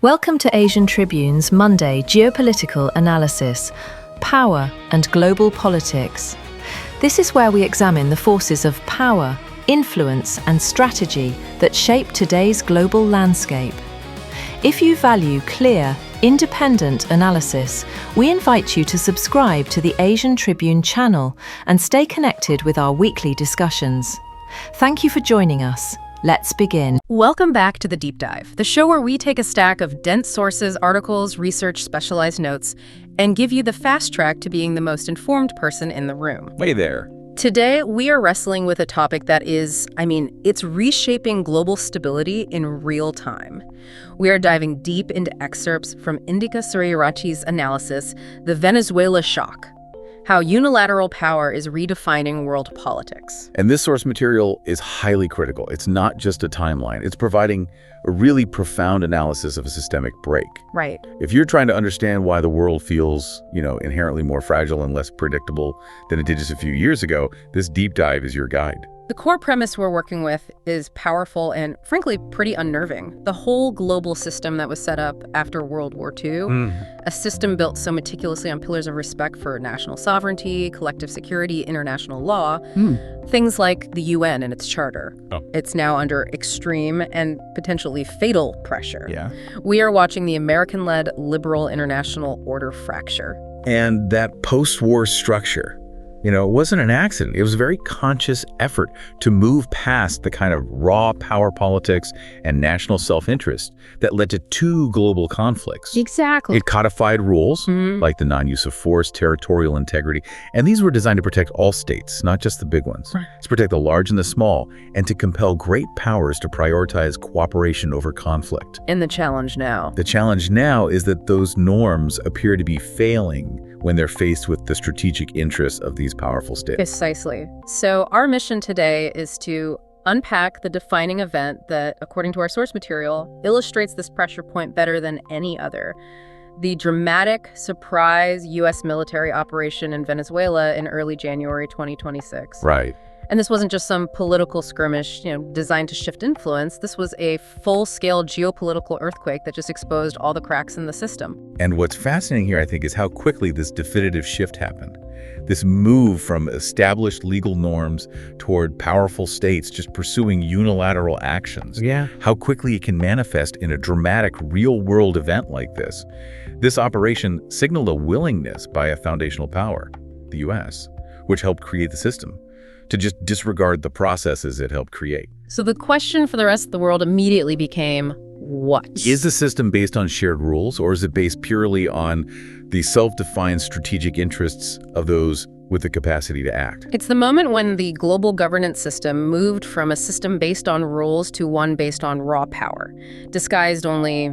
Welcome to Asian Tribune's Monday Geopolitical Analysis, Power and Global Politics. This is where we examine the forces of power, influence and strategy that shape today's global landscape. If you value clear, independent analysis, we invite you to subscribe to the Asian Tribune channel and stay connected with our weekly discussions. Thank you for joining us. Let's begin. Welcome back to The Deep Dive, the show where we take a stack of dense sources, articles, research, specialized notes, and give you the fast track to being the most informed person in the room. Hey there. Today, we are wrestling with a topic that is, it's reshaping global stability in real time. We are diving deep into excerpts from Indika Suriyarachi's analysis, The Venezuela Shock: How Unilateral Power is Redefining World Politics. And this source material is highly critical. It's not just a timeline. It's providing a really profound analysis of a systemic break. Right. If you're trying to understand why the world feels, inherently more fragile and less predictable than it did just a few years ago, this deep dive is your guide. The core premise we're working with is powerful and, frankly, pretty unnerving. The whole global system that was set up after World War II, a system built so meticulously on pillars of respect for national sovereignty, collective security, international law, things like the UN and its charter. It's now under extreme and potentially fatal pressure. Yeah. We are watching the American-led liberal international order fracture. And that post-war structure, it wasn't an accident. It was a very conscious effort to move past the kind of raw power politics and national self-interest that led to two global conflicts. Exactly. It codified rules like the non-use of force, territorial integrity, and these were designed to protect all states, not just the big ones. Right. To protect the large and the small, and to compel great powers to prioritize cooperation over conflict. And the challenge now? The challenge now is that those norms appear to be failing when they're faced with the strategic interests of these powerful states. Precisely. So our mission today is to unpack the defining event that, according to our source material, illustrates this pressure point better than any other: the dramatic surprise U.S. military operation in Venezuela in early January 2026. Right. And this wasn't just some political skirmish, designed to shift influence. This was a full-scale geopolitical earthquake that just exposed all the cracks in the system. And what's fascinating here, I think, is how quickly this definitive shift happened. This move from established legal norms toward powerful states just pursuing unilateral actions. Yeah. How quickly it can manifest in a dramatic real-world event like this. This operation signaled a willingness by a foundational power, the U.S., which helped create the system, to just disregard the processes it helped create. So the question for the rest of the world immediately became, what? Is the system based on shared rules, or is it based purely on the self-defined strategic interests of those with the capacity to act? It's the moment when the global governance system moved from a system based on rules to one based on raw power, disguised only,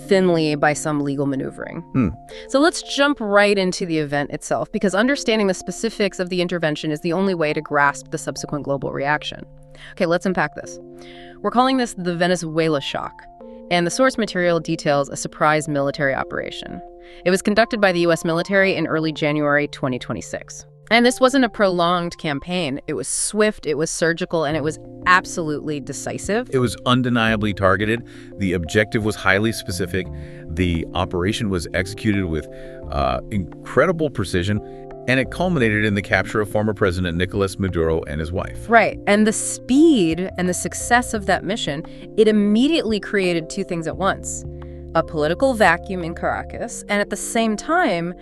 thinly by some legal maneuvering. So let's jump right into the event itself, because understanding the specifics of the intervention is the only way to grasp the subsequent global reaction. Okay, let's unpack this. We're calling this the Venezuela Shock, and the source material details a surprise military operation. It was conducted by the U.S. military in early January 2026. And this wasn't a prolonged campaign. It was swift, it was surgical, and it was absolutely decisive. It was undeniably targeted. The objective was highly specific. The operation was executed with incredible precision, and it culminated in the capture of former President Nicolás Maduro and his wife. Right. And the speed and the success of that mission, it immediately created two things at once: a political vacuum in Caracas, and at the same time,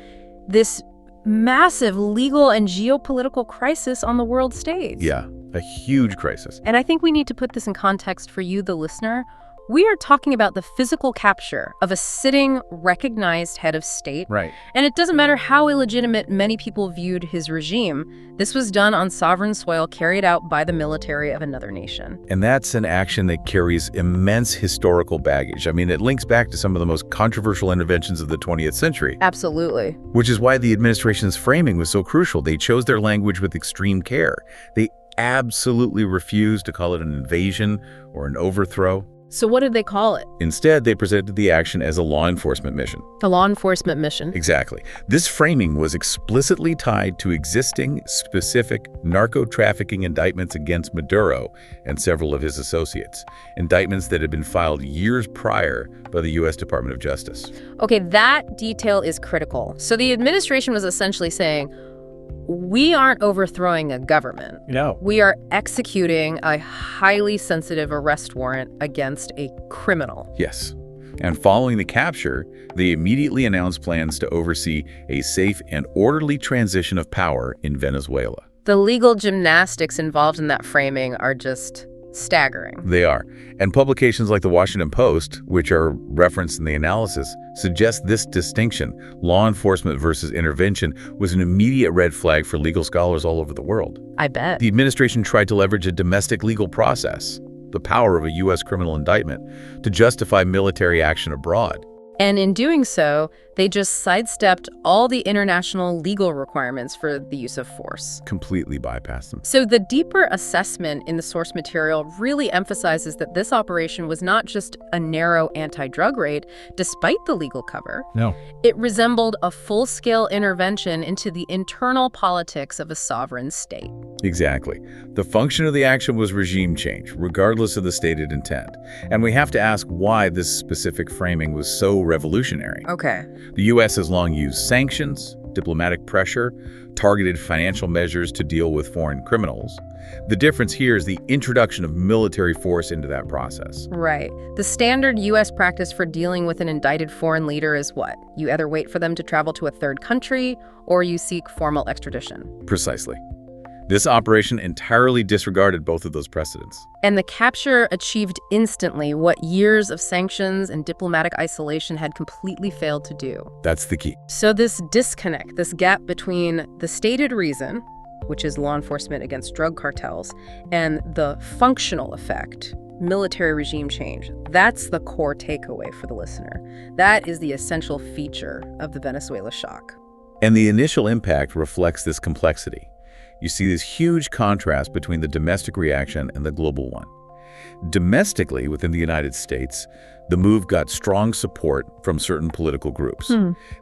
this massive legal and geopolitical crisis on the world stage. Yeah, a huge crisis. And I think we need to put this in context for you, the listener. We are talking about the physical capture of a sitting, recognized head of state. Right. And it doesn't matter how illegitimate many people viewed his regime. This was done on sovereign soil, carried out by the military of another nation. And that's an action that carries immense historical baggage. It links back to some of the most controversial interventions of the 20th century. Absolutely. Which is why the administration's framing was so crucial. They chose their language with extreme care. They absolutely refused to call it an invasion or an overthrow. So what did they call it? Instead, they presented the action as a law enforcement mission. A law enforcement mission. Exactly. This framing was explicitly tied to existing specific narco-trafficking indictments against Maduro and several of his associates, indictments that had been filed years prior by the U.S. Department of Justice. Okay, that detail is critical. So the administration was essentially saying, we aren't overthrowing a government. No. We are executing a highly sensitive arrest warrant against a criminal. Yes. And following the capture, they immediately announced plans to oversee a safe and orderly transition of power in Venezuela. The legal gymnastics involved in that framing are just staggering. They are. And publications like the Washington Post, which are referenced in the analysis, suggest this distinction, law enforcement versus intervention, was an immediate red flag for legal scholars all over the world. I bet. The administration tried to leverage a domestic legal process, the power of a U.S. criminal indictment, to justify military action abroad. And in doing so, they just sidestepped all the international legal requirements for the use of force. Completely bypassed them. So the deeper assessment in the source material really emphasizes that this operation was not just a narrow anti-drug raid, despite the legal cover. No. It resembled a full-scale intervention into the internal politics of a sovereign state. Exactly. The function of the action was regime change, regardless of the stated intent. And we have to ask why this specific framing was so revolutionary. Okay. The U.S. has long used sanctions, diplomatic pressure, targeted financial measures to deal with foreign criminals. The difference here is the introduction of military force into that process. Right. The standard U.S. practice for dealing with an indicted foreign leader is what? You either wait for them to travel to a third country, or you seek formal extradition. Precisely. This operation entirely disregarded both of those precedents. And the capture achieved instantly what years of sanctions and diplomatic isolation had completely failed to do. That's the key. So this disconnect, this gap between the stated reason, which is law enforcement against drug cartels, and the functional effect, military regime change, that's the core takeaway for the listener. That is the essential feature of the Venezuela shock. And the initial impact reflects this complexity. You see this huge contrast between the domestic reaction and the global one. Domestically, within the United States, the move got strong support from certain political groups.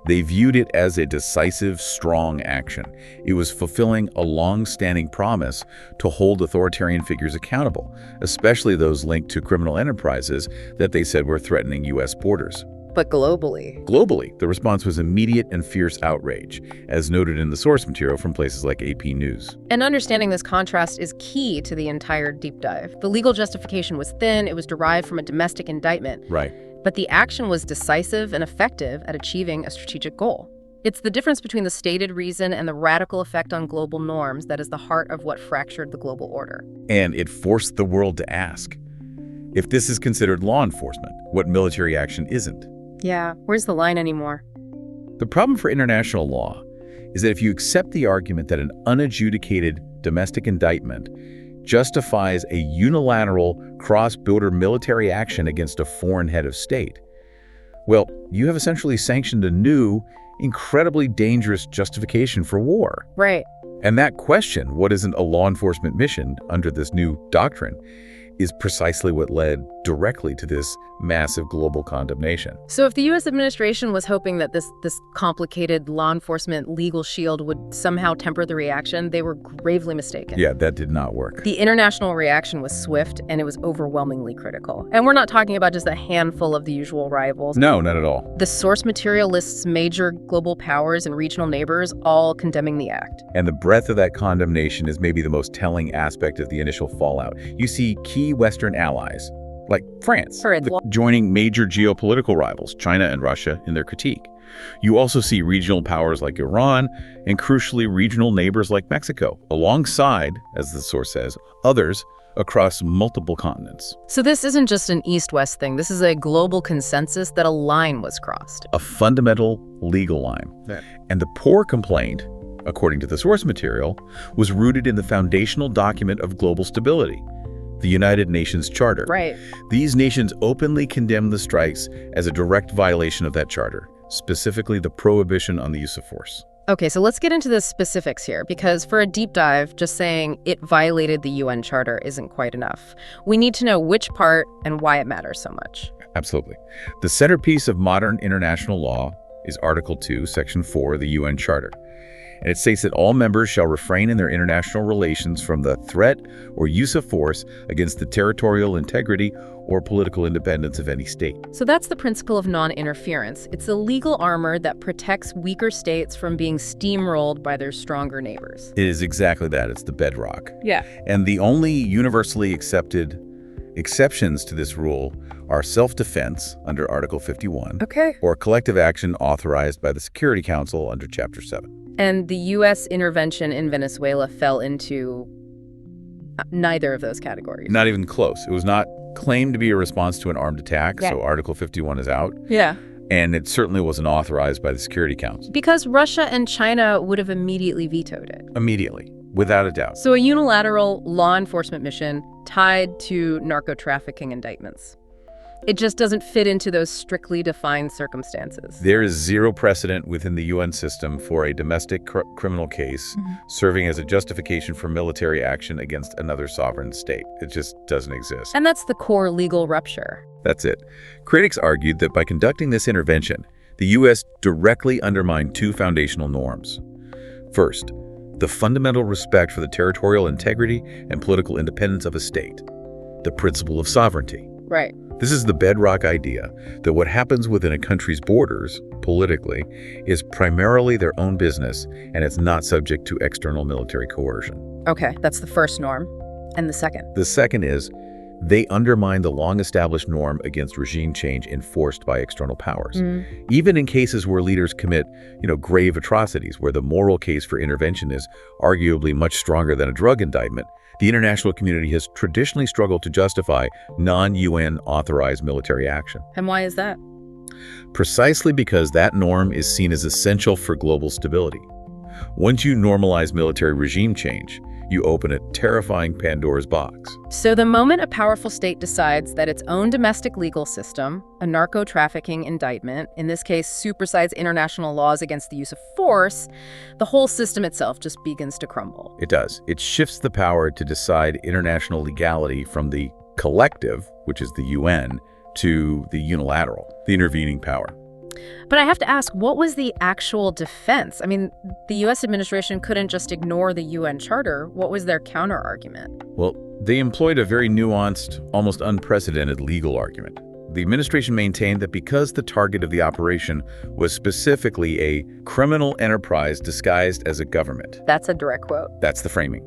They viewed it as a decisive, strong action. It was fulfilling a long-standing promise to hold authoritarian figures accountable, especially those linked to criminal enterprises that they said were threatening U.S. borders. But globally? Globally, the response was immediate and fierce outrage, as noted in the source material from places like AP News. And understanding this contrast is key to the entire deep dive. The legal justification was thin, it was derived from a domestic indictment. Right. But the action was decisive and effective at achieving a strategic goal. It's the difference between the stated reason and the radical effect on global norms that is the heart of what fractured the global order. And it forced the world to ask, if this is considered law enforcement, what military action isn't? Yeah, where's the line anymore? The problem for international law is that if you accept the argument that an unadjudicated domestic indictment justifies a unilateral cross-border military action against a foreign head of state, well, you have essentially sanctioned a new, incredibly dangerous justification for war. Right. And that question, what isn't a law enforcement mission under this new doctrine, is precisely what led directly to this massive global condemnation. So if the U.S. administration was hoping that this complicated law enforcement legal shield would somehow temper the reaction, they were gravely mistaken. Yeah, that did not work. The international reaction was swift, and it was overwhelmingly critical. And we're not talking about just a handful of the usual rivals. No, not at all. The source material lists major global powers and regional neighbors all condemning the act. And the breadth of that condemnation is maybe the most telling aspect of the initial fallout. You see key Western allies, like France, joining major geopolitical rivals, China and Russia, in their critique. You also see regional powers like Iran and, crucially, regional neighbors like Mexico, alongside, as the source says, others across multiple continents. So this isn't just an East-West thing. This is a global consensus that a line was crossed. A fundamental legal line. Yeah. And the poor complaint, according to the source material, was rooted in the foundational document of global stability, the United Nations Charter. Right. These nations openly condemned the strikes as a direct violation of that charter, specifically the prohibition on the use of force. Okay, so let's get into the specifics here, because for a deep dive, just saying it violated the UN Charter isn't quite enough. We need to know which part and why it matters so much. Absolutely. The centerpiece of modern international law is Article 2, Section 4 of the UN Charter. And it states that all members shall refrain in their international relations from the threat or use of force against the territorial integrity or political independence of any state. So that's the principle of non-interference. It's a legal armor that protects weaker states from being steamrolled by their stronger neighbors. It is exactly that. It's the bedrock. Yeah. And the only universally accepted exceptions to this rule are self-defense under Article 51, or collective action authorized by the Security Council under Chapter 7. And the U.S. intervention in Venezuela fell into neither of those categories. Not even close. It was not claimed to be a response to an armed attack, so Article 51 is out. Yeah. And it certainly wasn't authorized by the Security Council. Because Russia and China would have immediately vetoed it. Immediately, without a doubt. So a unilateral law enforcement mission tied to narco-trafficking indictments. It just doesn't fit into those strictly defined circumstances. There is zero precedent within the UN system for a domestic criminal case serving as a justification for military action against another sovereign state. It just doesn't exist. And that's the core legal rupture. That's it. Critics argued that by conducting this intervention, the U.S. directly undermined two foundational norms. First, the fundamental respect for the territorial integrity and political independence of a state, the principle of sovereignty. Right. This is the bedrock idea that what happens within a country's borders, politically, is primarily their own business and it's not subject to external military coercion. Okay, that's the first norm. And the second? The second is they undermine the long-established norm against regime change enforced by external powers. Even in cases where leaders commit, grave atrocities, where the moral case for intervention is arguably much stronger than a drug indictment, the international community has traditionally struggled to justify non-UN authorized military action. And why is that? Precisely because that norm is seen as essential for global stability. Once you normalize military regime change, you open a terrifying Pandora's box. So the moment a powerful state decides that its own domestic legal system, a narco-trafficking indictment, in this case supersedes international laws against the use of force, the whole system itself just begins to crumble. It does. It shifts the power to decide international legality from the collective, which is the UN, to the unilateral, the intervening power. But I have to ask, what was the actual defense? I mean, the U.S. administration couldn't just ignore the UN Charter. What was their counter-argument? Well, they employed a very nuanced, almost unprecedented legal argument. The administration maintained that because the target of the operation was specifically a criminal enterprise disguised as a government. That's a direct quote. That's the framing.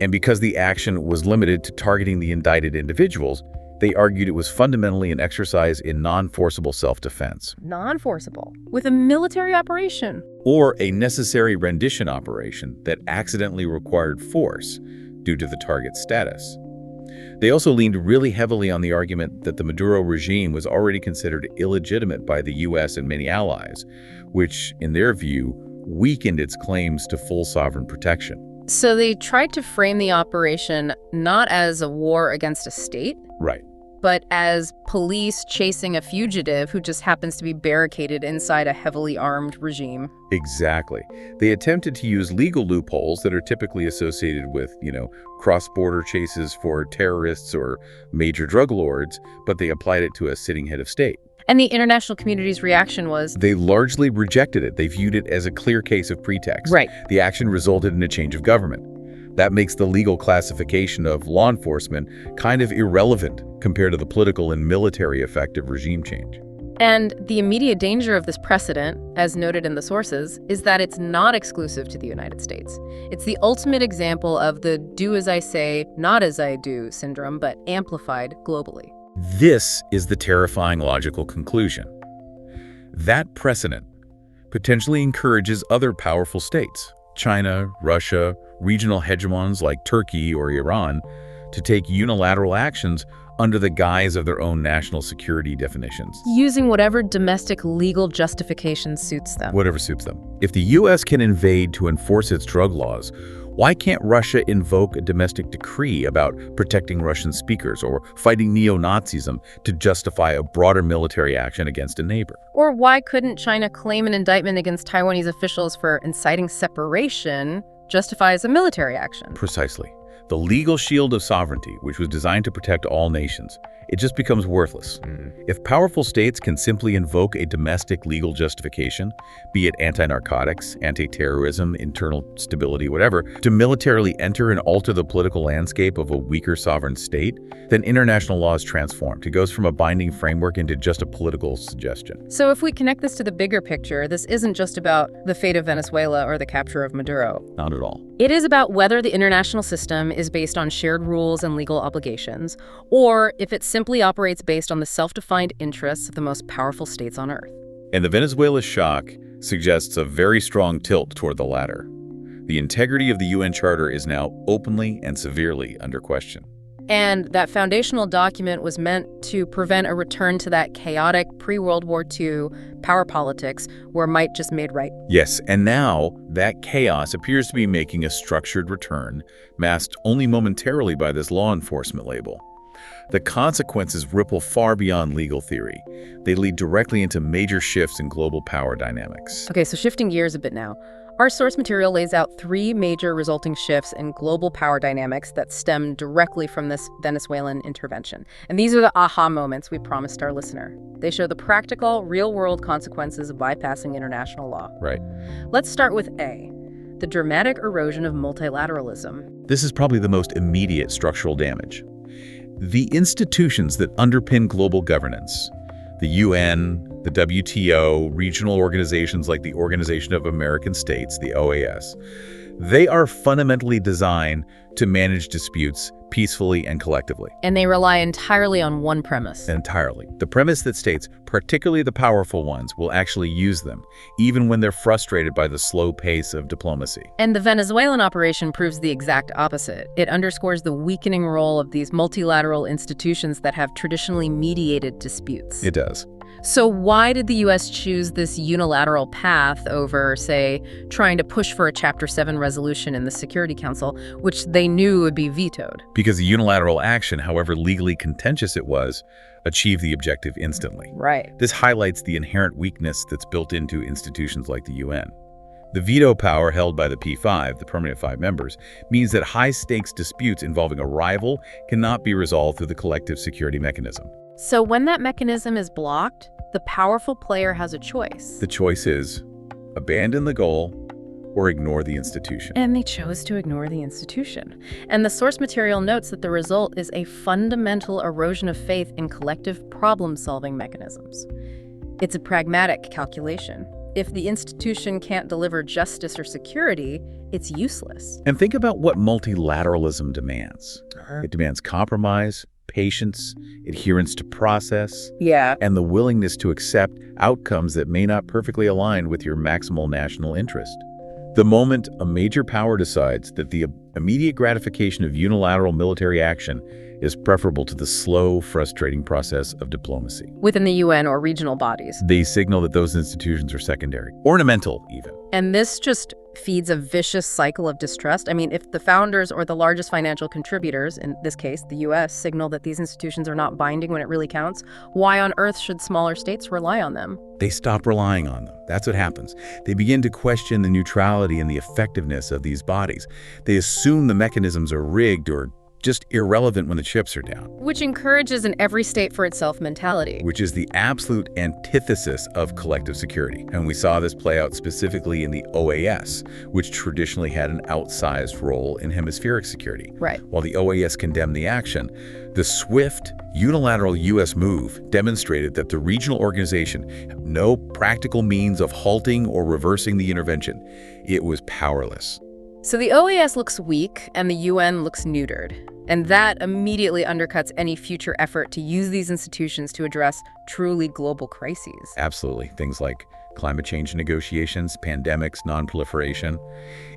And because the action was limited to targeting the indicted individuals, they argued it was fundamentally an exercise in non-forcible self-defense. Non-forcible? With a military operation? Or a necessary rendition operation that accidentally required force due to the target's status. They also leaned really heavily on the argument that the Maduro regime was already considered illegitimate by the U.S. and many allies, which, in their view, weakened its claims to full sovereign protection. So they tried to frame the operation not as a war against a state, Right. but as police chasing a fugitive who just happens to be barricaded inside a heavily armed regime. Exactly. They attempted to use legal loopholes that are typically associated with, cross-border chases for terrorists or major drug lords, but they applied it to a sitting head of state. And the international community's reaction was? They largely rejected it. They viewed it as a clear case of pretext. Right. The action resulted in a change of government. That makes the legal classification of law enforcement kind of irrelevant compared to the political and military effect of regime change. And the immediate danger of this precedent, as noted in the sources, is that it's not exclusive to the United States. It's the ultimate example of the do as I say, not as I do syndrome, but amplified globally. This is the terrifying logical conclusion. That precedent potentially encourages other powerful states, China, Russia, regional hegemons like Turkey or Iran, to take unilateral actions under the guise of their own national security definitions. Using whatever domestic legal justification suits them. Whatever suits them. If the U.S. can invade to enforce its drug laws, why can't Russia invoke a domestic decree about protecting Russian speakers or fighting neo-Nazism to justify a broader military action against a neighbor? Or why couldn't China claim an indictment against Taiwanese officials for inciting separation justifies a military action? Precisely. The legal shield of sovereignty, which was designed to protect all nations, it just becomes worthless. If powerful states can simply invoke a domestic legal justification, be it anti-narcotics, anti-terrorism, internal stability, whatever, to militarily enter and alter the political landscape of a weaker sovereign state, then international law is transformed. It goes from a binding framework into just a political suggestion. So if we connect this to the bigger picture, this isn't just about the fate of Venezuela or the capture of Maduro. Not at all. It is about whether the international system is based on shared rules and legal obligations, or if it simply operates based on the self-defined interests of the most powerful states on Earth. And the Venezuela shock suggests a very strong tilt toward the latter. The integrity of the UN Charter is now openly and severely under question. And that foundational document was meant to prevent a return to that chaotic pre-World War II power politics where might just made right. Yes, and now that chaos appears to be making a structured return, masked only momentarily by this law enforcement label. The consequences ripple far beyond legal theory. They lead directly into major shifts in global power dynamics. Okay, so shifting gears a bit now. Our source material lays out 3 major resulting shifts in global power dynamics that stem directly from this Venezuelan intervention. And these are the aha moments we promised our listener. They show the practical, real-world consequences of bypassing international law. Right. Let's start with A, the dramatic erosion of multilateralism. This is probably the most immediate structural damage. The institutions that underpin global governance, the UN, the WTO, regional organizations like the Organization of American States, the OAS, they are fundamentally designed to manage disputes peacefully and collectively. And they rely entirely on one premise. Entirely. The premise that states, particularly the powerful ones, will actually use them, even when they're frustrated by the slow pace of diplomacy. And the Venezuelan operation proves the exact opposite. It underscores the weakening role of these multilateral institutions that have traditionally mediated disputes. It does. So why did the U.S. choose this unilateral path over, say, trying to push for a Chapter 7 resolution in the Security Council, which they knew would be vetoed? Because the unilateral action, however legally contentious it was, achieved the objective instantly. Right. This highlights the inherent weakness that's built into institutions like the UN. The veto power held by the P5, the permanent 5 members, means that high-stakes disputes involving a rival cannot be resolved through the collective security mechanism. So when that mechanism is blocked, the powerful player has a choice. The choice is abandon the goal or ignore the institution. And they chose to ignore the institution. And the source material notes that the result is a fundamental erosion of faith in collective problem-solving mechanisms. It's a pragmatic calculation. If the institution can't deliver justice or security, it's useless. And think about what multilateralism demands. It demands compromise, patience, adherence to process, and the willingness to accept outcomes that may not perfectly align with your maximal national interest. The moment a major power decides that the immediate gratification of unilateral military action is preferable to the slow, frustrating process of diplomacy. Within the UN or regional bodies. They signal that those institutions are secondary, ornamental even. And this just feeds a vicious cycle of distrust. I mean, if the founders or the largest financial contributors, in this case, the US, signal that these institutions are not binding when it really counts, why on earth should smaller states rely on them? They stop relying on them. That's what happens. They begin to question the neutrality and the effectiveness of these bodies. They assume the mechanisms are rigged or just irrelevant when the chips are down. Which encourages an every state for itself mentality. Which is the absolute antithesis of collective security. And we saw this play out specifically in the OAS, which traditionally had an outsized role in hemispheric security. Right. While the OAS condemned the action, the swift, unilateral U.S. move demonstrated that the regional organization had no practical means of halting or reversing the intervention. It was powerless. So the OAS looks weak and the UN looks neutered. And that immediately undercuts any future effort to use these institutions to address truly global crises. Absolutely. Things like climate change negotiations, pandemics, non-proliferation.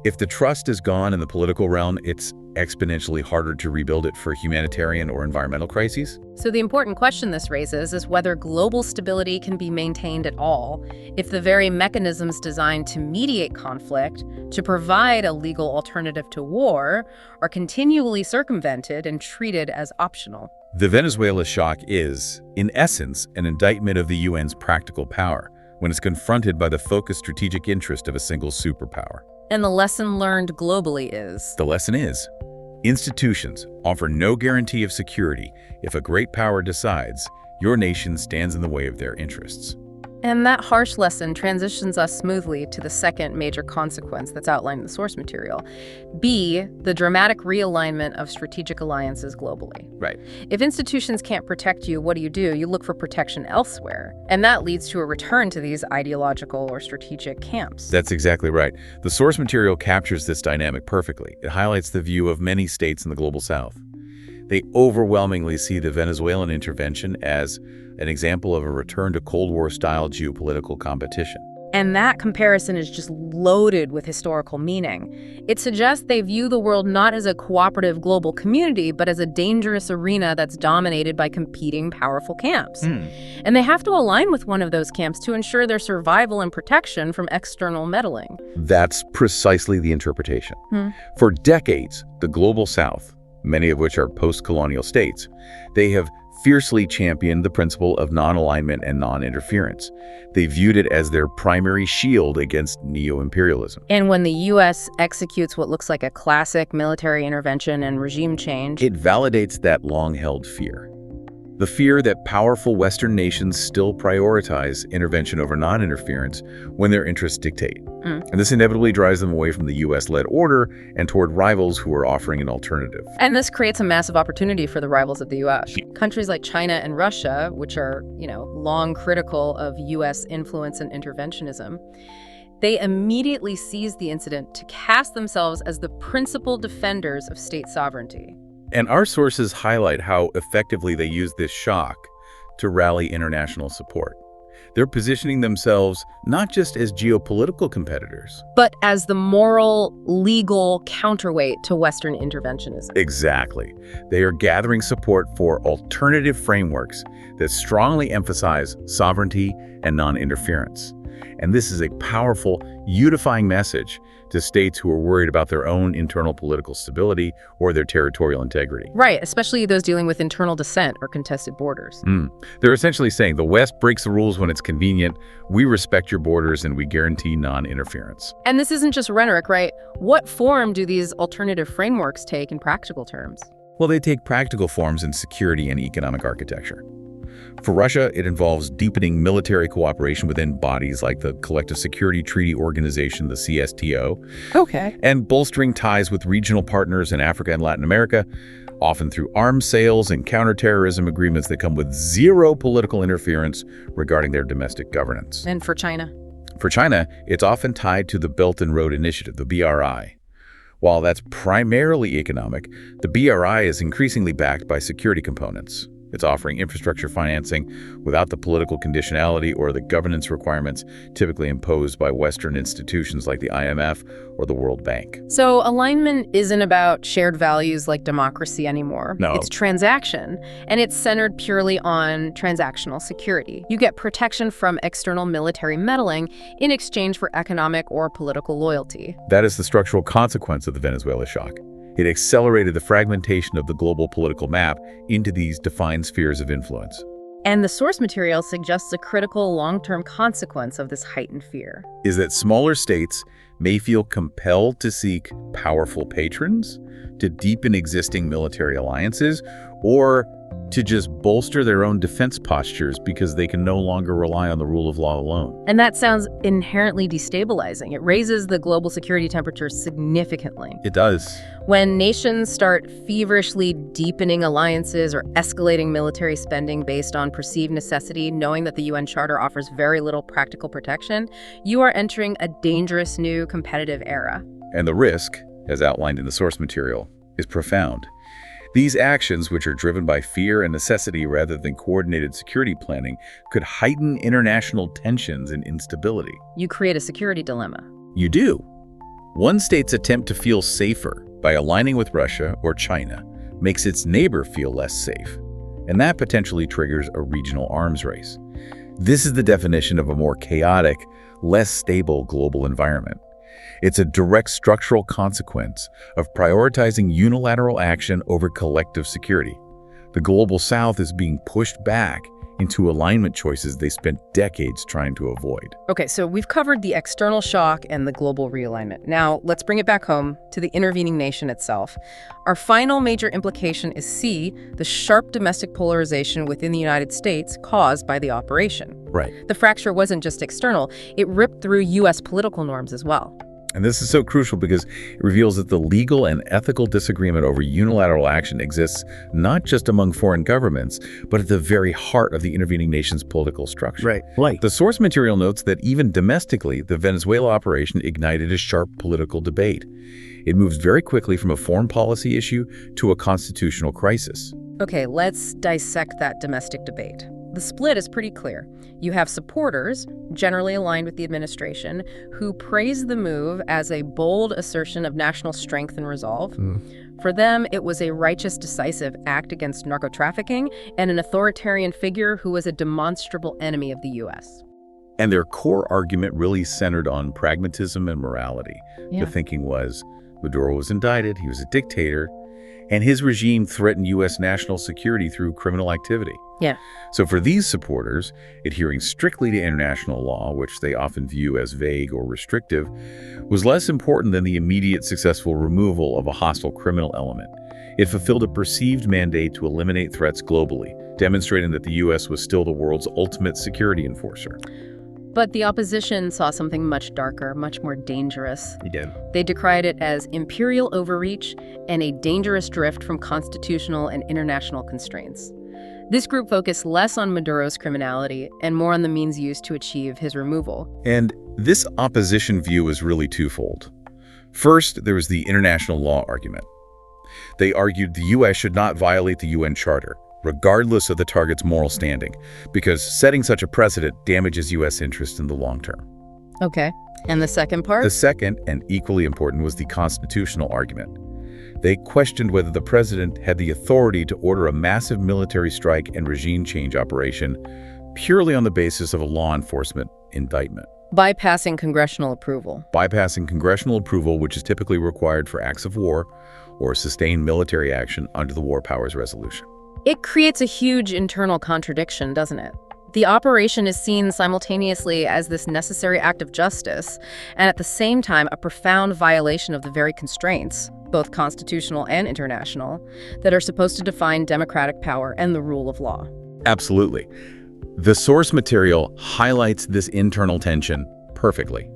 If the trust is gone in the political realm, it's exponentially harder to rebuild it for humanitarian or environmental crises. So the important question this raises is whether global stability can be maintained at all if the very mechanisms designed to mediate conflict, to provide a legal alternative to war, are continually circumvented and treated as optional. The Venezuela shock is, in essence, an indictment of the UN's practical power when it's confronted by the focused strategic interest of a single superpower. And the lesson learned globally is? The lesson is, institutions offer no guarantee of security if a great power decides your nation stands in the way of their interests. And that harsh lesson transitions us smoothly to the second major consequence that's outlined in the source material. B, the dramatic realignment of strategic alliances globally. Right. If institutions can't protect you, what do? You look for protection elsewhere. And that leads to a return to these ideological or strategic camps. That's exactly right. The source material captures this dynamic perfectly. It highlights the view of many states in the global south. They overwhelmingly see the Venezuelan intervention as an example of a return to Cold War-style geopolitical competition. And that comparison is just loaded with historical meaning. It suggests they view the world not as a cooperative global community, but as a dangerous arena that's dominated by competing powerful camps. And they have to align with one of those camps to ensure their survival and protection from external meddling. That's precisely the interpretation. For decades, the global south, many of which are post-colonial states, they have fiercely championed the principle of non-alignment and non-interference. They viewed it as their primary shield against neo-imperialism. And when the U.S. executes what looks like a classic military intervention and regime change, it validates that long-held fear. The fear that powerful Western nations still prioritize intervention over non-interference when their interests dictate. And this inevitably drives them away from the U.S.-led order and toward rivals who are offering an alternative. And this creates a massive opportunity for the rivals of the U.S. Countries like China and Russia, which are, long critical of U.S. influence and interventionism, they immediately seized the incident to cast themselves as the principal defenders of state sovereignty. And our sources highlight how effectively they use this shock to rally international support. They're positioning themselves not just as geopolitical competitors, but as the moral, legal counterweight to Western interventionism. Exactly. They are gathering support for alternative frameworks that strongly emphasize sovereignty and non-interference. And this is a powerful, unifying message to states who are worried about their own internal political stability or their territorial integrity. Right, especially those dealing with internal dissent or contested borders. They're essentially saying the West breaks the rules when it's convenient, we respect your borders, and we guarantee non-interference. And this isn't just rhetoric, right? What form do these alternative frameworks take in practical terms? Well, they take practical forms in security and economic architecture. For Russia, it involves deepening military cooperation within bodies like the Collective Security Treaty Organization, the CSTO. Okay. And bolstering ties with regional partners in Africa and Latin America, often through arms sales and counterterrorism agreements that come with zero political interference regarding their domestic governance. And for China? For China, it's often tied to the Belt and Road Initiative, the BRI. While that's primarily economic, the BRI is increasingly backed by security components. It's offering infrastructure financing without the political conditionality or the governance requirements typically imposed by Western institutions like the IMF or the World Bank. So alignment isn't about shared values like democracy anymore. No. It's transaction, and it's centered purely on transactional security. You get protection from external military meddling in exchange for economic or political loyalty. That is the structural consequence of the Venezuela shock. It accelerated the fragmentation of the global political map into these defined spheres of influence. And the source material suggests a critical long-term consequence of this heightened fear. Is that smaller states may feel compelled to seek powerful patrons, to deepen existing military alliances, or to just bolster their own defense postures because they can no longer rely on the rule of law alone. And that sounds inherently destabilizing. It raises the global security temperature significantly. It does. When nations start feverishly deepening alliances or escalating military spending based on perceived necessity, knowing that the UN Charter offers very little practical protection, you are entering a dangerous new competitive era. And the risk, as outlined in the source material, is profound. These actions, which are driven by fear and necessity rather than coordinated security planning, could heighten international tensions and instability. You create a security dilemma. You do. One state's attempt to feel safer by aligning with Russia or China makes its neighbor feel less safe, and that potentially triggers a regional arms race. This is the definition of a more chaotic, less stable global environment. It's a direct structural consequence of prioritizing unilateral action over collective security. The Global South is being pushed back into alignment choices they spent decades trying to avoid. Okay, so we've covered the external shock and the global realignment. Now, let's bring it back home to the intervening nation itself. Our final major implication is C, the sharp domestic polarization within the United States caused by the operation. Right. The fracture wasn't just external, it ripped through U.S. political norms as well. And this is so crucial because it reveals that the legal and ethical disagreement over unilateral action exists not just among foreign governments, but at the very heart of the intervening nation's political structure. Right. The source material notes that even domestically, the Venezuela operation ignited a sharp political debate. It moves very quickly from a foreign policy issue to a constitutional crisis. Okay, let's dissect that domestic debate. The split is pretty clear. You have supporters, generally aligned with the administration, who praise the move as a bold assertion of national strength and resolve. For them, it was a righteous, decisive act against narco-trafficking and an authoritarian figure who was a demonstrable enemy of the U.S. And their core argument really centered on pragmatism and morality. Yeah. The thinking was, Maduro was indicted, he was a dictator, and his regime threatened U.S. national security through criminal activity. Yeah. So for these supporters, adhering strictly to international law, which they often view as vague or restrictive, was less important than the immediate successful removal of a hostile criminal element. It fulfilled a perceived mandate to eliminate threats globally, demonstrating that the U.S. was still the world's ultimate security enforcer. But the opposition saw something much darker, much more dangerous. He did. They decried it as imperial overreach and a dangerous drift from constitutional and international constraints. This group focused less on Maduro's criminality and more on the means used to achieve his removal. And this opposition view is really twofold. First, there was the international law argument. They argued the U.S. should not violate the UN Charter, regardless of the target's moral standing, because setting such a precedent damages U.S. interest in the long term. Okay. And the second part? The second, and equally important, was the constitutional argument. They questioned whether the president had the authority to order a massive military strike and regime change operation purely on the basis of a law enforcement indictment. Bypassing congressional approval. Bypassing congressional approval, which is typically required for acts of war or sustained military action under the War Powers Resolution. It creates a huge internal contradiction, doesn't it? The operation is seen simultaneously as this necessary act of justice, and at the same time a profound violation of the very constraints, both constitutional and international, that are supposed to define democratic power and the rule of law. Absolutely. The source material highlights this internal tension perfectly.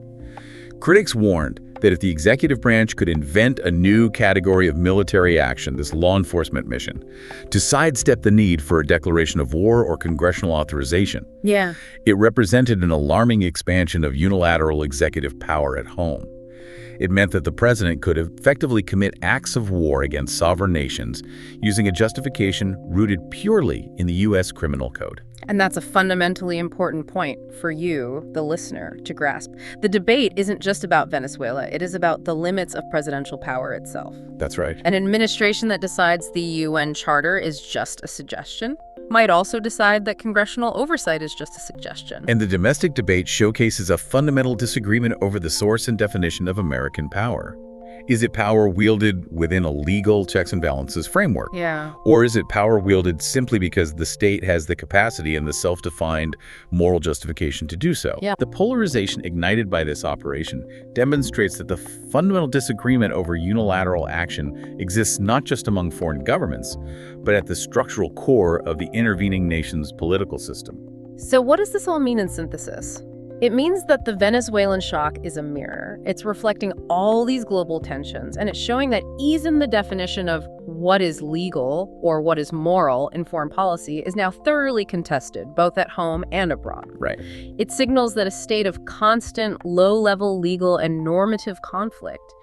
Critics warned that if the executive branch could invent a new category of military action, this law enforcement mission, to sidestep the need for a declaration of war or congressional authorization, it represented an alarming expansion of unilateral executive power at home. It meant that the president could effectively commit acts of war against sovereign nations using a justification rooted purely in the U.S. criminal code. And that's a fundamentally important point for you, the listener, to grasp. The debate isn't just about Venezuela. It is about the limits of presidential power itself. That's right. An administration that decides the UN Charter is just a suggestion might also decide that congressional oversight is just a suggestion. And the domestic debate showcases a fundamental disagreement over the source and definition of American power. Is it power wielded within a legal checks and balances framework? Yeah. Or is it power wielded simply because the state has the capacity and the self-defined moral justification to do so? Yeah. The polarization ignited by this operation demonstrates that the fundamental disagreement over unilateral action exists not just among foreign governments, but at the structural core of the intervening nation's political system. So what does this all mean in synthesis? It means that the Venezuelan shock is a mirror. It's reflecting all these global tensions, and it's showing that even the definition of what is legal or what is moral in foreign policy is now thoroughly contested, both at home and abroad. Right. It signals that a state of constant, low-level legal and normative conflict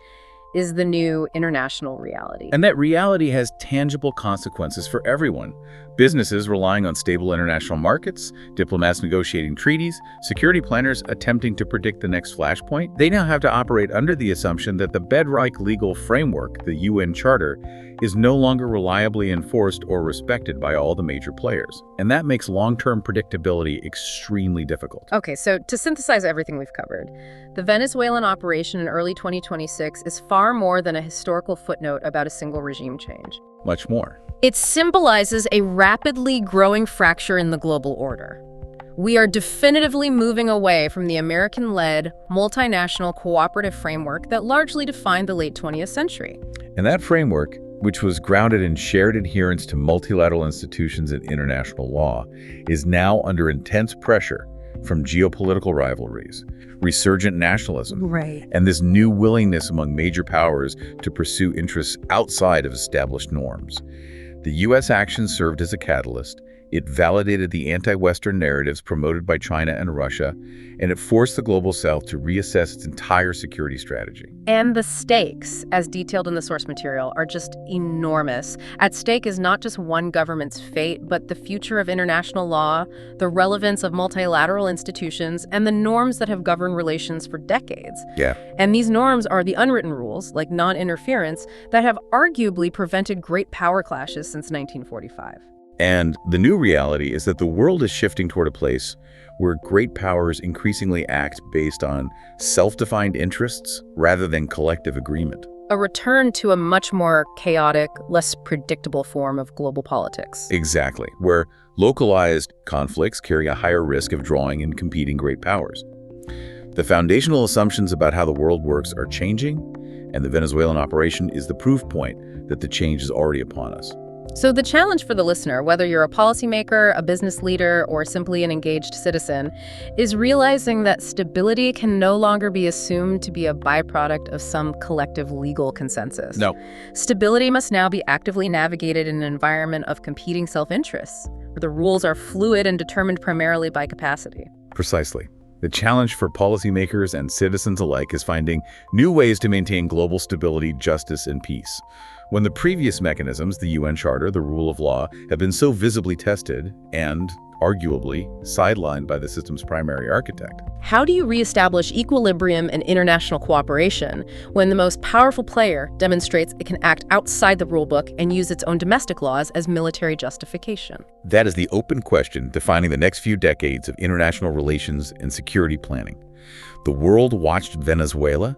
is the new international reality. And that reality has tangible consequences for everyone. Businesses relying on stable international markets, diplomats negotiating treaties, security planners attempting to predict the next flashpoint, they now have to operate under the assumption that the bedrock legal framework, the UN Charter, is no longer reliably enforced or respected by all the major players. And that makes long-term predictability extremely difficult. Okay, so to synthesize everything we've covered, the Venezuelan operation in early 2026 is far more than a historical footnote about a single regime change. Much more. It symbolizes a rapidly growing fracture in the global order. We are definitively moving away from the American-led, multinational cooperative framework that largely defined the late 20th century. And that framework, which was grounded in shared adherence to multilateral institutions and international law, is now under intense pressure from geopolitical rivalries, resurgent nationalism, and this new willingness among major powers to pursue interests outside of established norms. The U.S. action served as a catalyst. It validated the anti-Western narratives promoted by China and Russia, and it forced the Global South to reassess its entire security strategy. And the stakes, as detailed in the source material, are just enormous. At stake is not just one government's fate, but the future of international law, the relevance of multilateral institutions, and the norms that have governed relations for decades. And these norms are the unwritten rules, like non-interference, that have arguably prevented great power clashes since 1945. And the new reality is that the world is shifting toward a place where great powers increasingly act based on self-defined interests rather than collective agreement. A return to a much more chaotic, less predictable form of global politics. Exactly, where localized conflicts carry a higher risk of drawing in competing great powers. The foundational assumptions about how the world works are changing, and the Venezuelan operation is the proof point that the change is already upon us. So the challenge for the listener, whether you're a policymaker, a business leader, or simply an engaged citizen, is realizing that stability can no longer be assumed to be a byproduct of some collective legal consensus. No. Stability must now be actively navigated in an environment of competing self-interests, where the rules are fluid and determined primarily by capacity. Precisely. The challenge for policymakers and citizens alike is finding new ways to maintain global stability, justice, and peace. When the previous mechanisms, the UN Charter, the rule of law, have been so visibly tested and, arguably, sidelined by the system's primary architect. How do you reestablish equilibrium and international cooperation when the most powerful player demonstrates it can act outside the rulebook and use its own domestic laws as military justification? That is the open question defining the next few decades of international relations and security planning. The world watched Venezuela,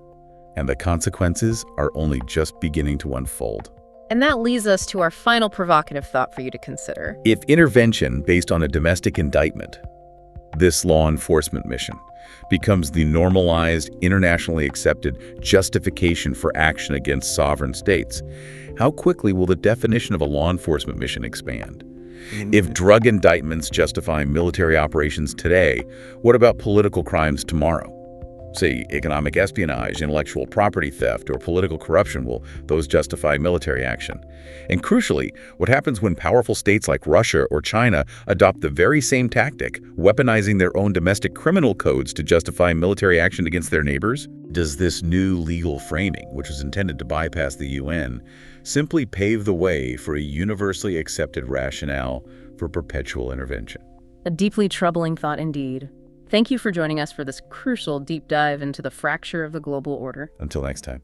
and the consequences are only just beginning to unfold. And that leads us to our final provocative thought for you to consider. If intervention based on a domestic indictment, this law enforcement mission, becomes the normalized, internationally accepted justification for action against sovereign states, how quickly will the definition of a law enforcement mission expand? If drug indictments justify military operations today, what about political crimes tomorrow? Say, economic espionage, intellectual property theft, or political corruption, will those justify military action? And crucially, what happens when powerful states like Russia or China adopt the very same tactic, weaponizing their own domestic criminal codes to justify military action against their neighbors? Does this new legal framing, which was intended to bypass the UN, simply pave the way for a universally accepted rationale for perpetual intervention? A deeply troubling thought indeed. Thank you for joining us for this crucial deep dive into the fracture of the global order. Until next time.